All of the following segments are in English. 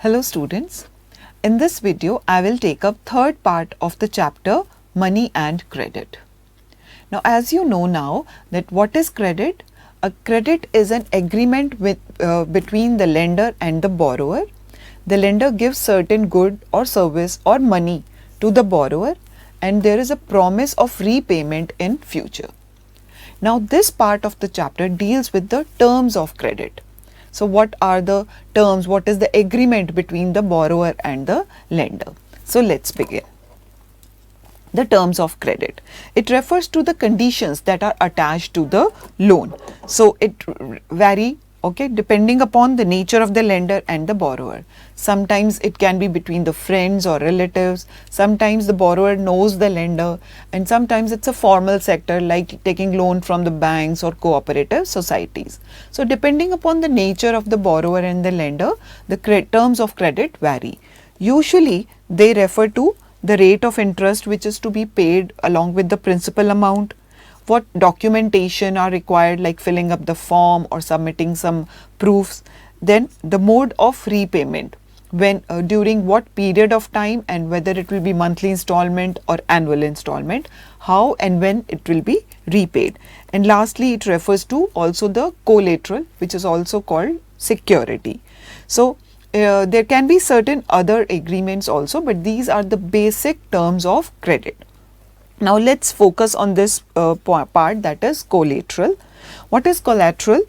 Hello students, in this video I will take up third part of the chapter Money and Credit. Now as you know now that what is credit? A credit is an agreement between the lender and the borrower. The lender gives certain good or service or money to the borrower and there is a promise of repayment in future. Now this part of the chapter deals with the terms of credit. So what are the terms, what is the agreement between the borrower and the lender? So let's begin. The terms of credit. It refers to the conditions that are attached to the loan. So it vary, okay, depending upon the nature of the lender and the borrower. Sometimes it can be between the friends or relatives, sometimes the borrower knows the lender, and sometimes it's a formal sector like taking loan from the banks or cooperative societies. So depending upon the nature of the borrower and the lender, the terms of credit vary. Usually they refer to the rate of interest which is to be paid along with the principal amount, what documentation are required like filling up the form or submitting some proofs, then the mode of repayment, when during what period of time and whether it will be monthly installment or annual installment, how and when it will be repaid. And lastly it refers to also the collateral which is also called security. So there can be certain other agreements also, but these are the basic terms of credit. Now let's focus on this part, that is collateral. What is collateral?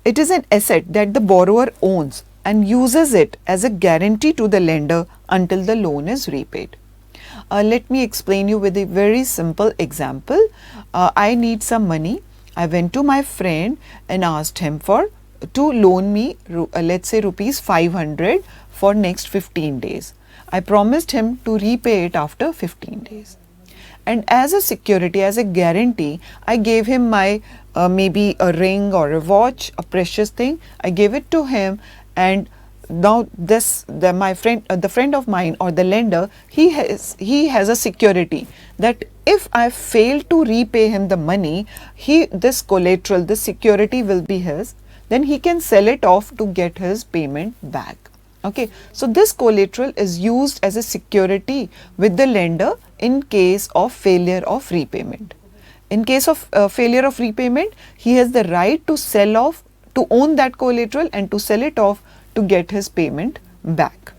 It is an asset that the borrower owns and uses it as a guarantee to the lender until the loan is repaid. Let me explain you with a very simple example. I need some money. I went to my friend and asked him to loan me let's say rupees 500 for next 15 days. I promised him to repay it after 15 days. And as a security, as a guarantee, I gave him my maybe a ring or a watch, a precious thing. I gave it to him, and now my friend, the friend of mine or the lender, he has a security that if I fail to repay him the money, this collateral, this security will be his. Then he can sell it off to get his payment back. Okay, so this collateral is used as a security with the lender in case of failure of repayment. In case of failure of repayment, he has the right to sell off, to own that collateral and to sell it off to get his payment back.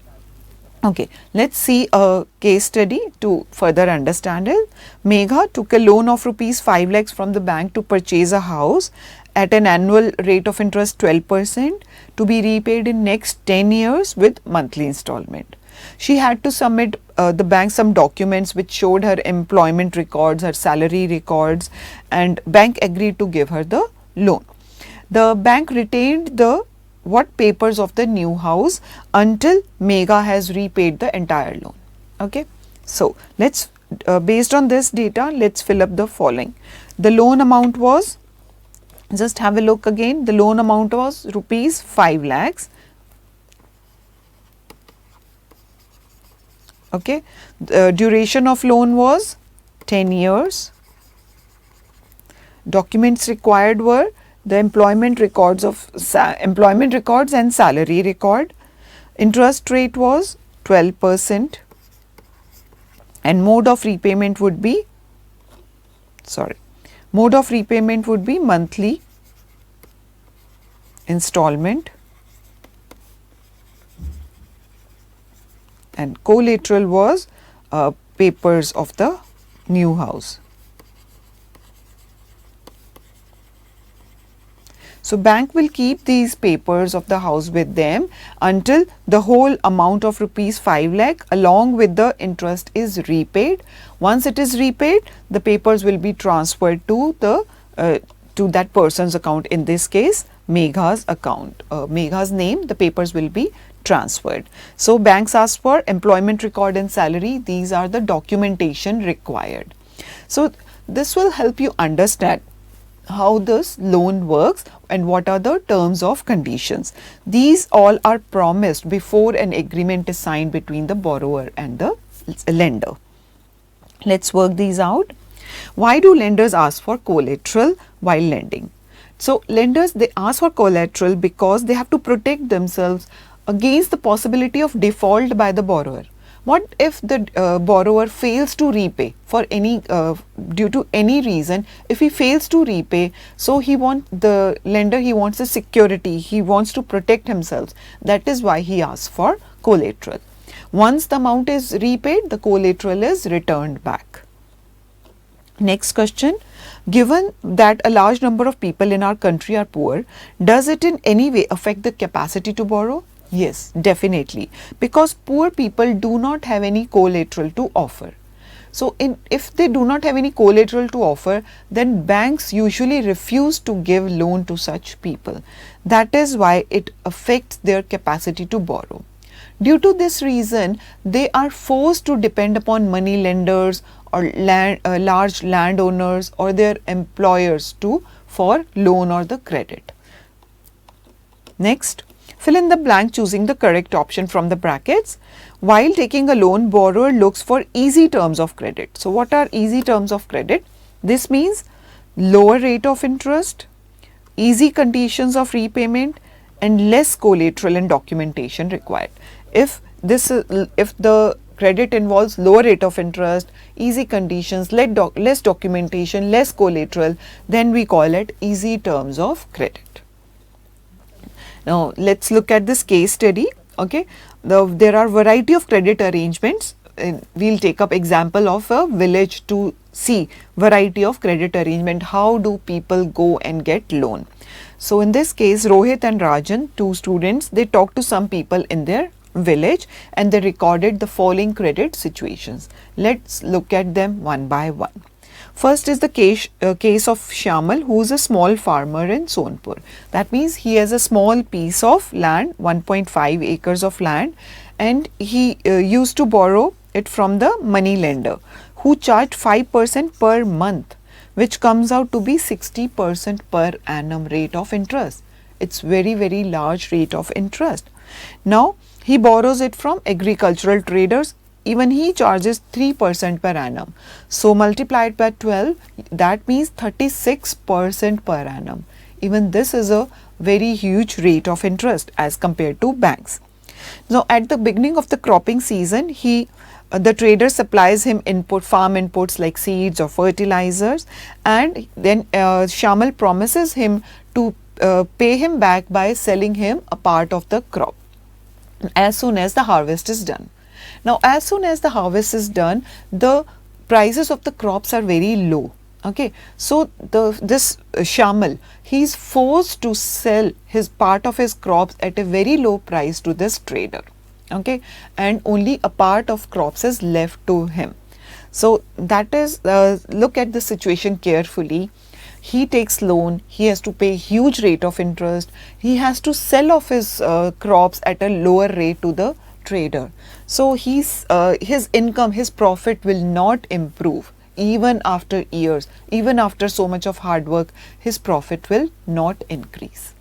Okay, let's see a case study to further understand it. Megha took a loan of rupees 5 lakhs from the bank to purchase a house at an annual rate of interest 12% to be repaid in next 10 years with monthly installment. She had to submit the bank some documents which showed her employment records, her salary records, and bank agreed to give her the loan. The bank retained the papers of the new house until Megha has repaid the entire loan. Okay, so let's based on this data, let's fill up the following. The loan amount was, just have a look again, the loan amount was rupees 5 lakhs. Okay, the duration of loan was 10 years. Documents required were the employment records and salary record. Interest rate was 12% and mode of repayment would be monthly installment, and collateral was papers of the new house. So bank will keep these papers of the house with them until the whole amount of rupees 5 lakh along with the interest is repaid. Once it is repaid, the papers will be transferred to that person's account, in this case Megha's account, Megha's name, the papers will be transferred. So banks ask for employment record and salary. These are the documentation required. So this will help you understand how this loan works and what are the terms of conditions. These all are promised before an agreement is signed between the borrower and the lender. Let's work these out. Why do lenders ask for collateral while lending? So lenders, they ask for collateral because they have to protect themselves against the possibility of default by the borrower. What if the borrower fails to repay for any due to any reason? If he fails to repay, so the lender wants a security, he wants to protect himself. That is why he asks for collateral. Once the amount is repaid, the collateral is returned back. Next question. Given that a large number of people in our country are poor, does it in any way affect the capacity to borrow? Yes, definitely, because poor people do not have any collateral to offer. So, if they do not have any collateral to offer, then banks usually refuse to give loan to such people. That is why it affects their capacity to borrow. Due to this reason, they are forced to depend upon money lenders or large landowners or their employers for loan or the credit. Next, fill in the blank choosing the correct option from the brackets. While taking a loan, borrower looks for easy terms of credit. So, what are easy terms of credit? This means lower rate of interest, easy conditions of repayment, and less collateral and documentation required. If the credit involves lower rate of interest, easy conditions, less documentation, less collateral, then we call it easy terms of credit. Now, let's look at this case study. Okay, there are variety of credit arrangements. We'll take up example of a village to see variety of credit arrangement. How do people go and get loan? So, in this case, Rohit and Rajan, two students, they talked to some people in their village and they recorded the following credit situations. Let's look at them one by one. First is the case of Shamal, who is a small farmer in Sonpur. That means he has a small piece of land, 1.5 acres of land, and he used to borrow it from the money lender, who charged 5% per month, which comes out to be 60% per annum rate of interest. It's very large rate of interest. Now, he borrows it from agricultural traders. Even he charges 3% per annum. So, multiplied by 12, that means 36% per annum. Even this is a very huge rate of interest as compared to banks. Now, at the beginning of the cropping season, the trader supplies him farm inputs like seeds or fertilizers, and then Shamal promises him to pay him back by selling him a part of the crop as soon as the harvest is done. Now, as soon as the harvest is done, the prices of the crops are very low. Okay, so this Shamal, he is forced to sell his part of his crops at a very low price to this trader. Okay, and only a part of crops is left to him. So, that is, look at the situation carefully. He takes loan, he has to pay huge rate of interest, he has to sell off his crops at a lower rate to the trader. So, his income, his profit will not improve even after years, even after so much of hard work, his profit will not increase.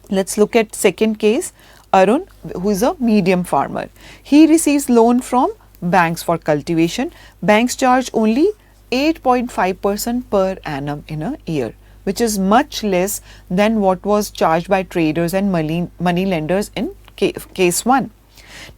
Let's look at second case, Arun, who is a medium farmer. He receives loan from banks for cultivation. Banks charge only 8.5% per annum in a year, which is much less than what was charged by traders and money lenders in case 1.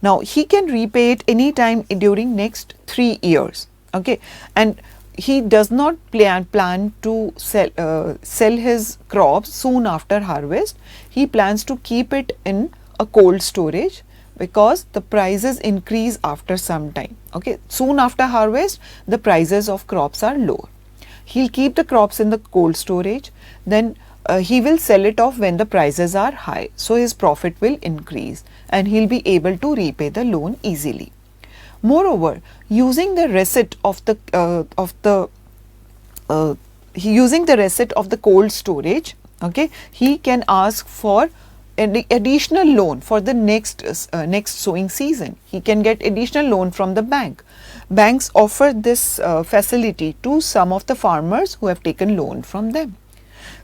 Now, he can repay it any time during next 3 years. Okay, and he does not plan to sell his crops soon after harvest. He plans to keep it in a cold storage because the prices increase after some time. Okay, soon after harvest, the prices of crops are lower. He'll keep the crops in the cold storage, then he will sell it off when the prices are high. So, his profit will increase and he'll be able to repay the loan easily. Moreover, using the receipt of the cold storage, okay, he can ask for an additional loan for the next sowing season. He can get additional loan from the bank. Banks offer this facility to some of the farmers who have taken loan from them.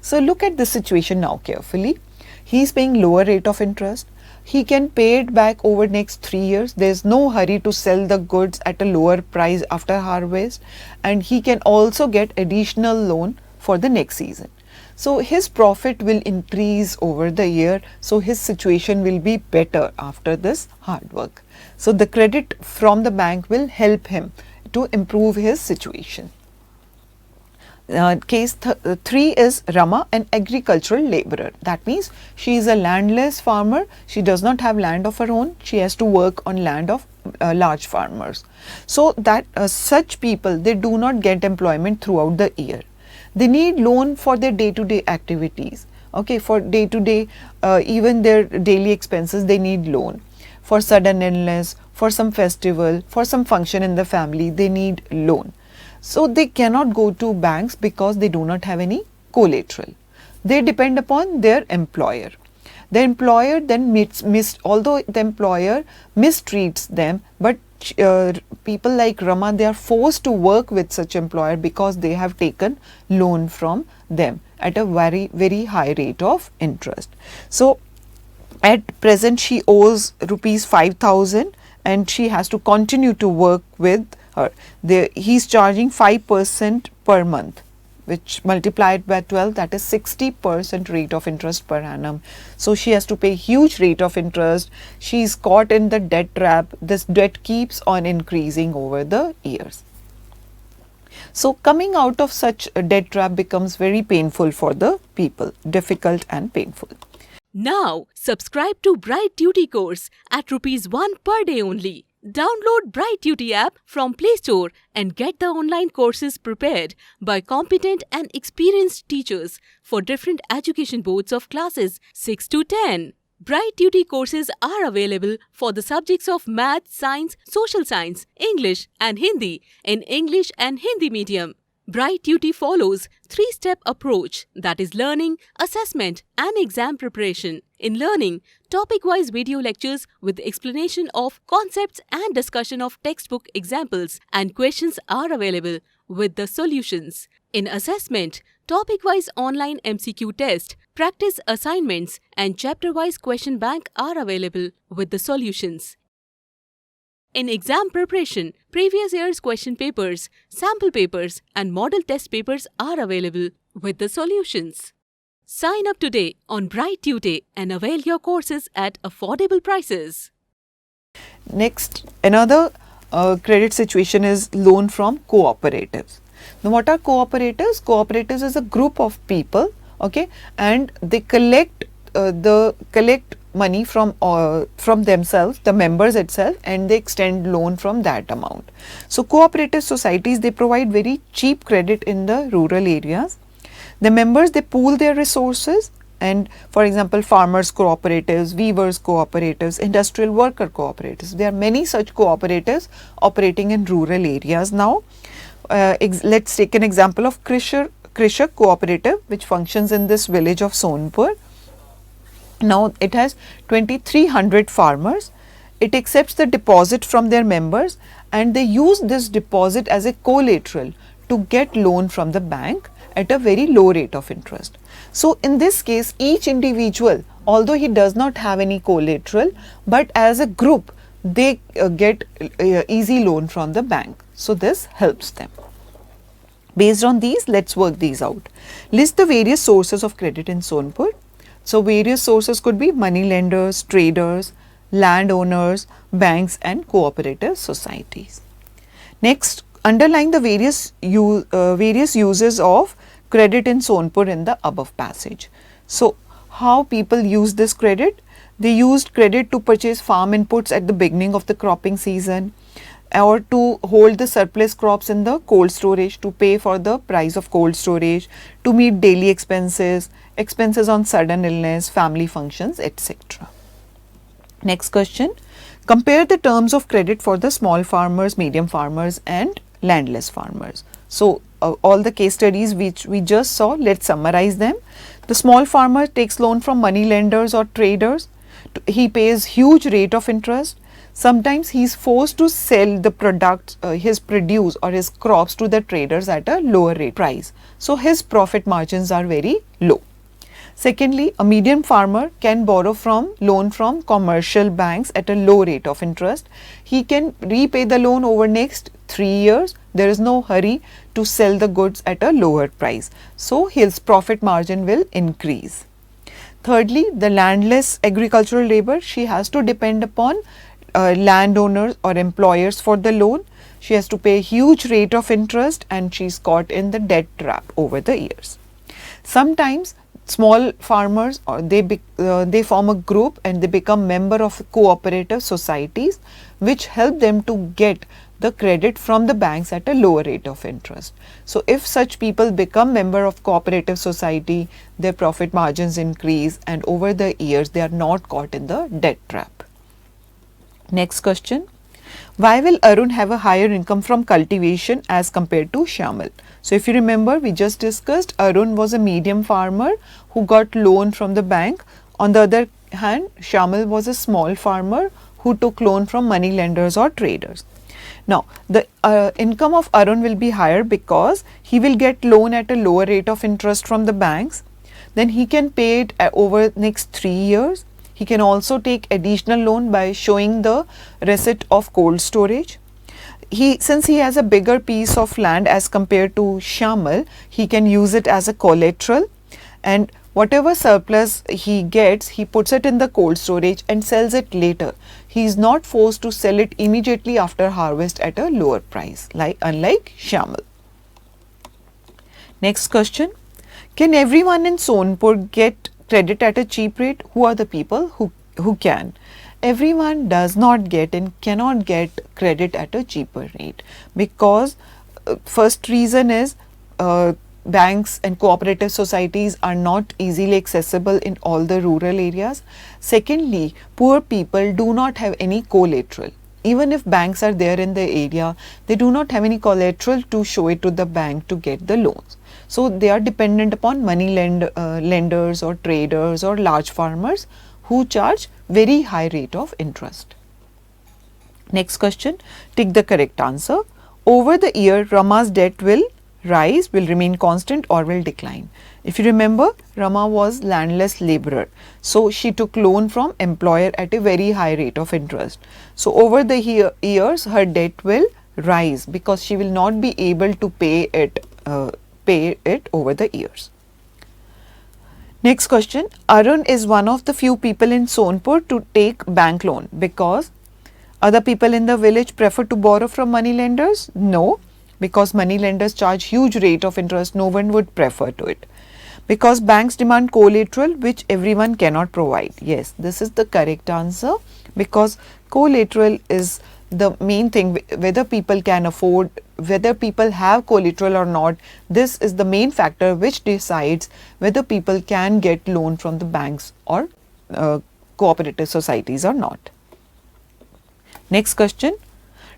So, look at the situation now carefully. He is paying lower rate of interest. He can pay it back over next 3 years. There is no hurry to sell the goods at a lower price after harvest, and he can also get additional loan for the next season. So his profit will increase over the year. So his situation will be better after this hard work. So the credit from the bank will help him to improve his situation. Case 3 is Rama, an agricultural laborer. That means she is a landless farmer. She does not have land of her own. She has to work on land of large farmers. So that such people, they do not get employment throughout the year. They need loan for their day-to-day activities. Okay, for day-to-day, even their daily expenses, they need loan. For sudden illness, for some festival, for some function in the family, they need loan. So they cannot go to banks because they do not have any collateral. They depend upon their employer. The employer then although the employer mistreats them, but people like Rama, they are forced to work with such employer because they have taken loan from them at a very high rate of interest. So at present she owes rupees 5,000 and she has to continue to work with her. He's charging 5% per month, which multiplied by 12, that is 60% rate of interest per annum. So she has to pay huge rate of interest. She's caught in the debt trap. This debt keeps on increasing over the years. So coming out of such a debt trap becomes very painful for the people, difficult and painful. Now subscribe to Bright Tutee course at ₹1 per day only. Download Bright Tutee app from Play Store and get the online courses prepared by competent and experienced teachers for different education boards of classes 6 to 10. Bright Tutee courses are available for the subjects of Math, Science, Social Science, English and Hindi in English and Hindi medium. Bright Tutee follows 3-step approach, that is learning, assessment and exam preparation. In learning, topic-wise video lectures with explanation of concepts and discussion of textbook examples and questions are available with the solutions. In assessment, topic-wise online MCQ test, practice assignments and chapter-wise question bank are available with the solutions. In exam preparation, previous year's question papers, sample papers and model test papers are available with the solutions. Sign up today on Bright Tutee and avail your courses at affordable prices. Next, another credit situation is loan from cooperatives. Now, what are cooperatives? Cooperatives is a group of people, okay, and they collect money from themselves, the members itself, and they extend loan from that amount. So cooperative societies, they provide very cheap credit in the rural areas. The members, they pool their resources, and for example farmers cooperatives, weavers cooperatives, industrial worker cooperatives. There are many such cooperatives operating in rural areas now. Let's take an example of Krishak cooperative, which functions in this village of Sonpur. Now it has 2,300 farmers. It accepts the deposit from their members and they use this deposit as a collateral to get loan from the bank at a very low rate of interest. So in this case, each individual, although he does not have any collateral, but as a group they get easy loan from the bank. So this helps them. Based on these, let's work these out. List the various sources of credit in Sonpur. So various sources could be money lenders, traders, landowners, banks and cooperative societies. Next, underline the various uses of credit in Sonpur in the above passage. So how people use this credit? They used credit to purchase farm inputs at the beginning of the cropping season, or to hold the surplus crops in the cold storage, to pay for the price of cold storage, to meet daily expenses, expenses on sudden illness, family functions, etc. Next question, compare the terms of credit for the small farmers, medium farmers and landless farmers. So all the case studies which we just saw, let's summarize them. The small farmer takes loan from money lenders or traders. He pays huge rate of interest. Sometimes he is forced to sell the products, his produce or his crops to the traders at a lower rate price. So his profit margins are very low. Secondly, a medium farmer can borrow loan from commercial banks at a low rate of interest. He can repay the loan over next 3 years, there is no hurry to sell the goods at a lower price. So his profit margin will increase. Thirdly, the landless agricultural labor, she has to depend upon landowners or employers for the loan. She has to pay a huge rate of interest and she's caught in the debt trap over the years. Sometimes small farmers or they form a group and they become member of cooperative societies which help them to get the credit from the banks at a lower rate of interest. So if such people become member of cooperative society, their profit margins increase and over the years they are not caught in the debt trap. Next question. Why will Arun have a higher income from cultivation as compared to Shamal? So if you remember, we just discussed Arun was a medium farmer who got loan from the bank. On the other hand, Shamal was a small farmer who took loan from money lenders or traders. Now, the income of Arun will be higher because he will get loan at a lower rate of interest from the banks. Then he can pay it over next 3 years. He can also take additional loan by showing the receipt of cold storage. Since he has a bigger piece of land as compared to Shamal, he can use it as a collateral, and whatever surplus he gets, he puts it in the cold storage and sells it later. He is not forced to sell it immediately after harvest at a lower price, unlike Shamal. Next question. Can everyone in Sonpur get credit at a cheap rate? Who are the people who can? Everyone does not get and cannot get credit at a cheaper rate because first reason is banks and cooperative societies are not easily accessible in all the rural areas. Secondly, poor people do not have any collateral. Even if banks are there in the area, they do not have any collateral to show it to the bank to get the loans. So they are dependent upon money lenders or traders or large farmers who charge very high rate of interest. Next question, tick the correct answer. Over the year, Rama's debt will rise, will remain constant or will decline. If you remember, Rama was landless laborer. So she took loan from employer at a very high rate of interest. So over the years, her debt will rise because she will not be able to pay it over the years. Next question, Arun is one of the few people in Sonpur to take bank loan because other people in the village prefer to borrow from money lenders? No, because money lenders charge huge rate of interest, no one would prefer to it. Because banks demand collateral which everyone cannot provide. Yes, this is the correct answer because collateral is the main thing, whether people can afford, whether people have collateral or not. This is the main factor which decides whether people can get loan from the banks or cooperative societies or not. Next question,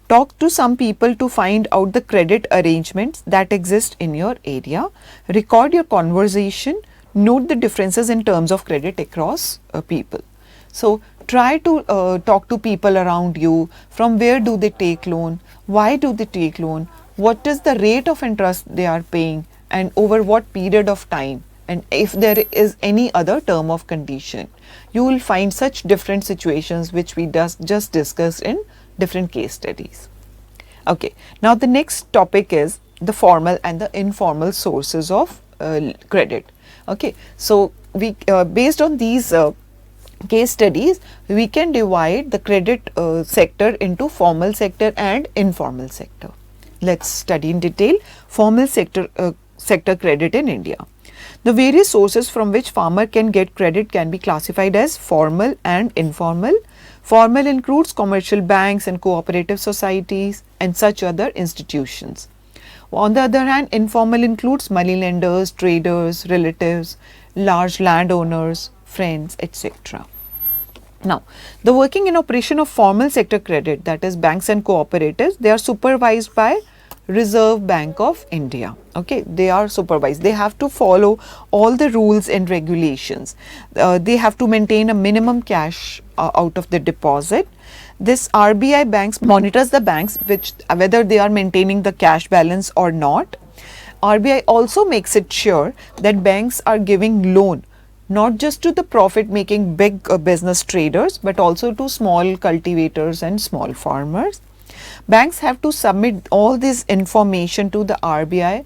talk to some people to find out the credit arrangements that exist in your area. Record your conversation, note the differences in terms of credit across people. So try to talk to people around you. From where do they take loan? Why do they take loan? What is the rate of interest they are paying and over what period of time? And if there is any other term of condition, you will find such different situations which we just discussed in different case studies. Okay, now the next topic is the formal and the informal sources of credit. Okay, so we based on these case studies, we can divide the credit sector into formal sector and informal sector. Let's study in detail formal sector credit in India. The various sources from which farmer can get credit can be classified as formal and informal. Formal includes commercial banks and cooperative societies and such other institutions. On the other hand, informal includes money lenders, traders, relatives, large landowners, friends, etc. Now, the working and operation of formal sector credit, that is banks and cooperatives, they are supervised by Reserve Bank of India. Okay, they are supervised. They have to follow all the rules and regulations. They have to maintain a minimum cash out of the deposit. This RBI banks monitors the banks whether they are maintaining the cash balance or not. RBI also makes it sure that banks are giving loan not just to the profit making big business traders but also to small cultivators and small farmers. Banks have to submit all this information to the RBI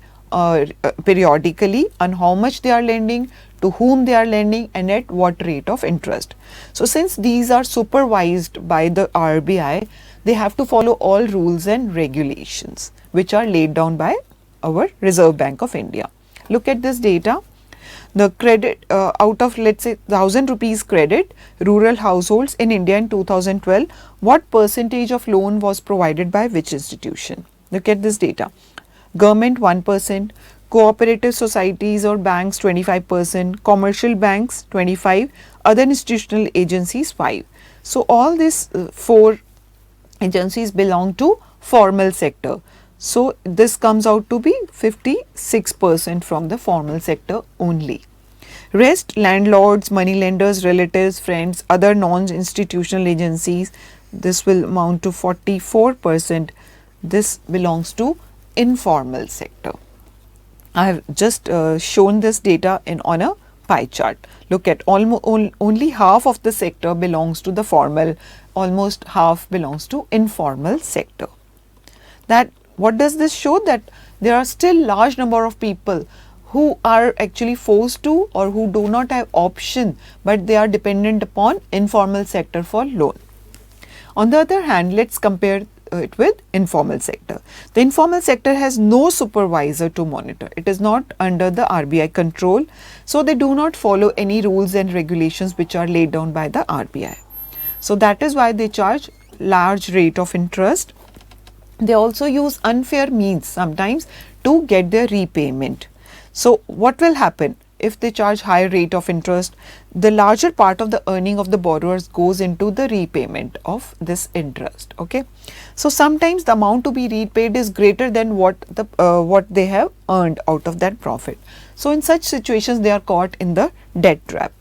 periodically on how much they are lending, to whom they are lending, and at what rate of interest. So since these are supervised by the RBI, they have to follow all rules and regulations which are laid down by our Reserve Bank of India. Look at this data. The credit out of, let's say, 1000 rupees credit, rural households in India in 2012, what percentage of loan was provided by which institution? Look at this data. Government 1%, cooperative societies or banks 25%, commercial banks 25%, other institutional agencies 5%. So all these 4 agencies belong to formal sector. So this comes out to be 56% from the formal sector only. Rest, landlords, money lenders, relatives, friends, other non-institutional agencies, this will amount to 44%. This belongs to informal sector. I have just shown this data on a pie chart. Look at only half of the sector belongs to the formal, almost half belongs to informal sector. That what does this show? That there are still large number of people who are actually forced to or who do not have option, but they are dependent upon informal sector for loan. On the other hand, let's compare it with informal sector. The informal sector has no supervisor to monitor. It is not under the RBI control, so they do not follow any rules and regulations which are laid down by the RBI. So that is why they charge large rate of interest. They also use unfair means sometimes to get their repayment. So what will happen if they charge high rate of interest? The larger part of the earning of the borrowers goes into the repayment of this interest. Okay, so sometimes the amount to be repaid is greater than what they have earned out of that profit. So in such situations they are caught in the debt trap.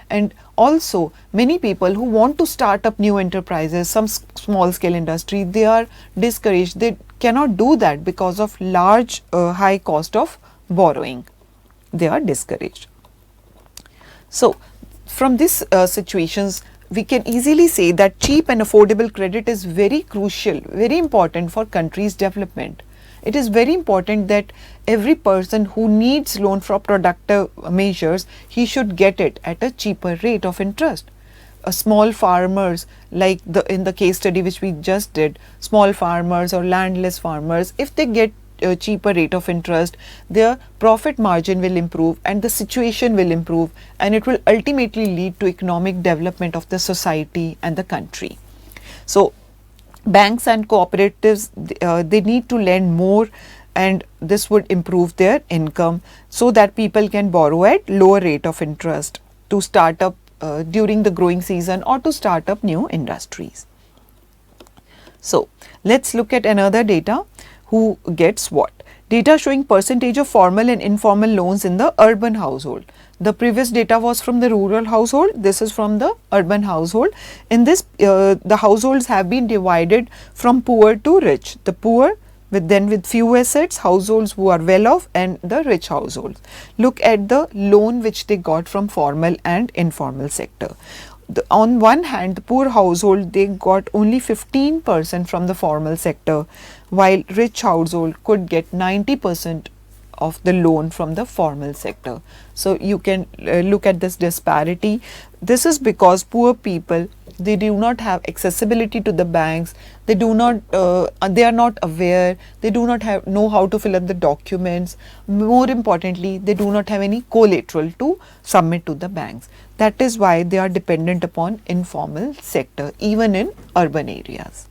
And also many people who want to start up new enterprises, some small scale industry, they are discouraged. They cannot do that because of large high cost of borrowing. They are discouraged. So from these situations, we can easily say that cheap and affordable credit is very crucial, very important for country's development. It is very important that every person who needs loan for productive measures, he should get it at a cheaper rate of interest. Small farmers, like in the case study which we just did, small farmers or landless farmers, if they get a cheaper rate of interest, their profit margin will improve and the situation will improve, and it will ultimately lead to economic development of the society and the country. So banks and cooperatives, they need to lend more, and this would improve their income so that people can borrow at lower rate of interest to start up during the growing season or to start up new industries. So let's look at another data. Who gets what? Data showing percentage of formal and informal loans in the urban household. The previous data was from the rural household. This is from the urban household. In this, the households have been divided from poor to rich. The poor with few assets, households who are well off, and the rich households. Look at the loan which they got from formal and informal sector. On one hand, the poor household, they got only 15% from the formal sector, while rich household could get 90% of the loan from the formal sector. So you can look at this disparity. This is because poor people, they do not have accessibility to the banks. They are not aware. They do not know how to fill up the documents. More importantly, they do not have any collateral to submit to the banks. That is why they are dependent upon informal sector, even in urban areas.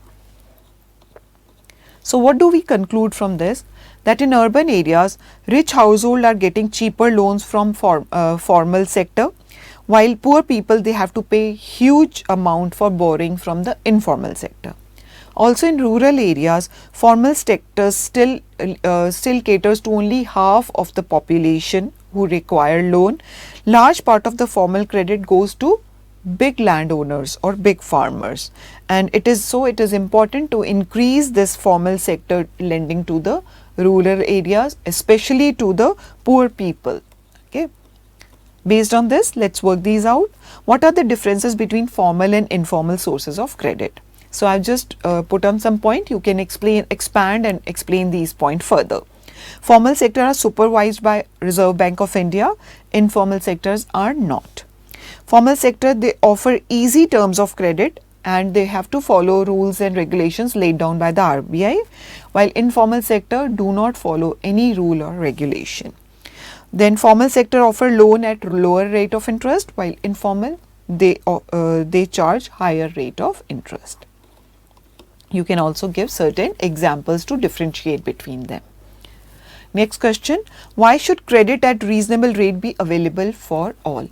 So what do we conclude from this? That in urban areas, rich households are getting cheaper loans from formal sector, while poor people, they have to pay huge amount for borrowing from the informal sector. Also in rural areas, formal sector still caters to only half of the population who require loan. Large part of the formal credit goes to big landowners or big farmers, and it is important to increase this formal sector lending to the rural areas, especially to the poor people. Okay. Based on this, let's work these out. What are the differences between formal and informal sources of credit? So I've just put on some point. You can expand and explain these points further. Formal sector are supervised by Reserve Bank of India. Informal sectors are not. Formal sector, they offer easy terms of credit and they have to follow rules and regulations laid down by the RBI, while informal sector do not follow any rule or regulation. Then formal sector offer loan at lower rate of interest, while informal they charge higher rate of interest. You can also give certain examples to differentiate between them. Next question, why should credit at reasonable rate be available for all?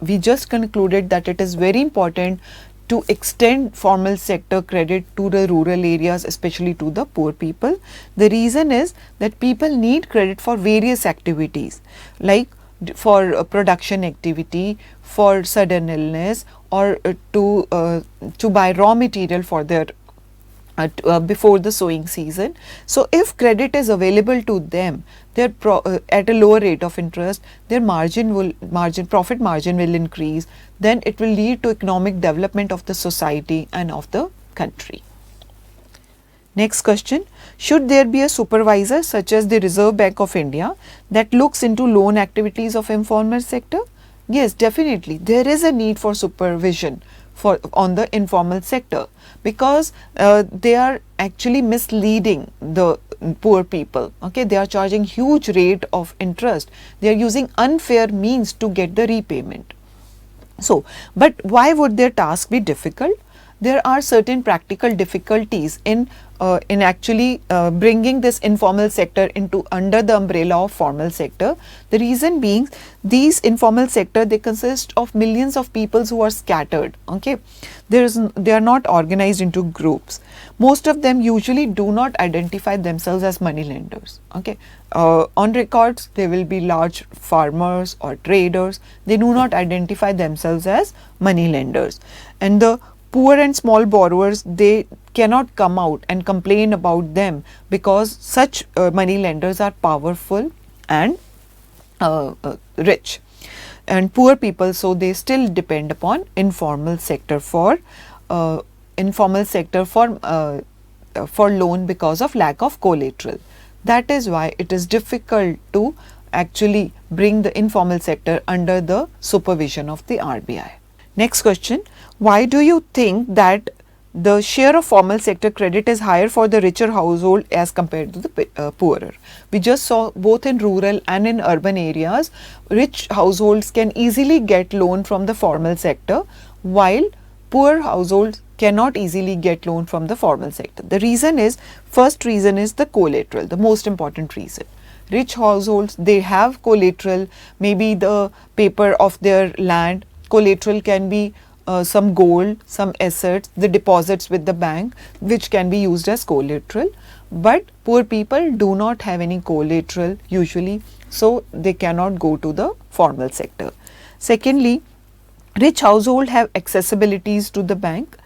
We just concluded that it is very important to extend formal sector credit to the rural areas, especially to the poor people. The reason is that people need credit for various activities, like for production activity, for sudden illness, or to buy raw material for their before the sowing season. So if credit is available to them, their at a lower rate of interest, their profit margin will increase. Then it will lead to economic development of the society and of the country. Next question, should there be a supervisor such as the Reserve Bank of India that looks into loan activities of informal sector? Yes, definitely. There is a need for supervision on the informal sector, because they are actually misleading the poor people. Okay, they are charging huge rate of interest. They are using unfair means to get the repayment. So, but why would their task be difficult? There are certain practical difficulties in actually bringing this informal sector into under the umbrella of formal sector. The reason being, these informal sector, they consist of millions of people who are scattered. Okay, they are not organized into groups. Most of them usually do not identify themselves as money lenders. Okay, on records they will be large farmers or traders. They do not identify themselves as money lenders, and the poor and small borrowers, they cannot come out and complain about them, because such money lenders are powerful and rich, and poor people, so they still depend upon informal sector for loan because of lack of collateral. That is why it is difficult to actually bring the informal sector under the supervision of the RBI. Next question, why do you think that the share of formal sector credit is higher for the richer household as compared to the poorer? We just saw both in rural and in urban areas, rich households can easily get loan from the formal sector, while poor households cannot easily get loan from the formal sector. The reason is, first reason is the collateral, the most important reason. Rich households, they have collateral, maybe the paper of their land. Collateral can be some gold, some assets, the deposits with the bank, which can be used as collateral. But poor people do not have any collateral usually, so they cannot go to the formal sector. Secondly, rich households have accessibilities to the bank.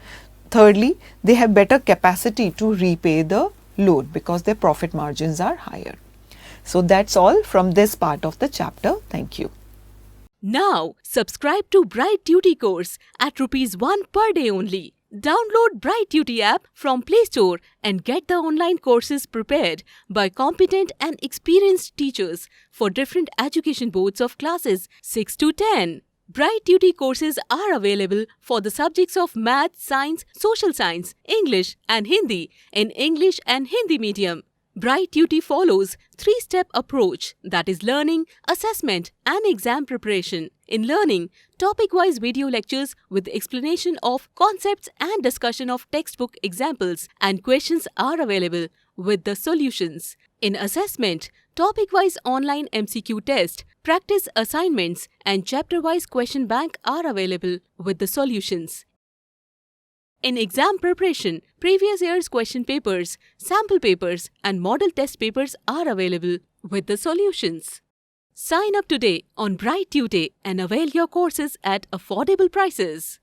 Thirdly, they have better capacity to repay the loan because their profit margins are higher. So that's all from this part of the chapter. Thank you. Now, subscribe to Bright Tutee course at ₹1 per day only. Download Bright Tutee app from Play Store and get the online courses prepared by competent and experienced teachers for different education boards of classes 6 to 10. Bright Tutee courses are available for the subjects of Math, Science, Social Science, English and Hindi in English and Hindi medium. Bright Tutee follows 3-step approach, that is learning, assessment and exam preparation. In learning, topic-wise video lectures with explanation of concepts and discussion of textbook examples and questions are available with the solutions. In assessment, topic-wise online MCQ test, practice assignments and chapter-wise question bank are available with the solutions. In exam preparation, previous year's question papers, sample papers and model test papers are available with the solutions. Sign up today on Bright Tutee and avail your courses at affordable prices.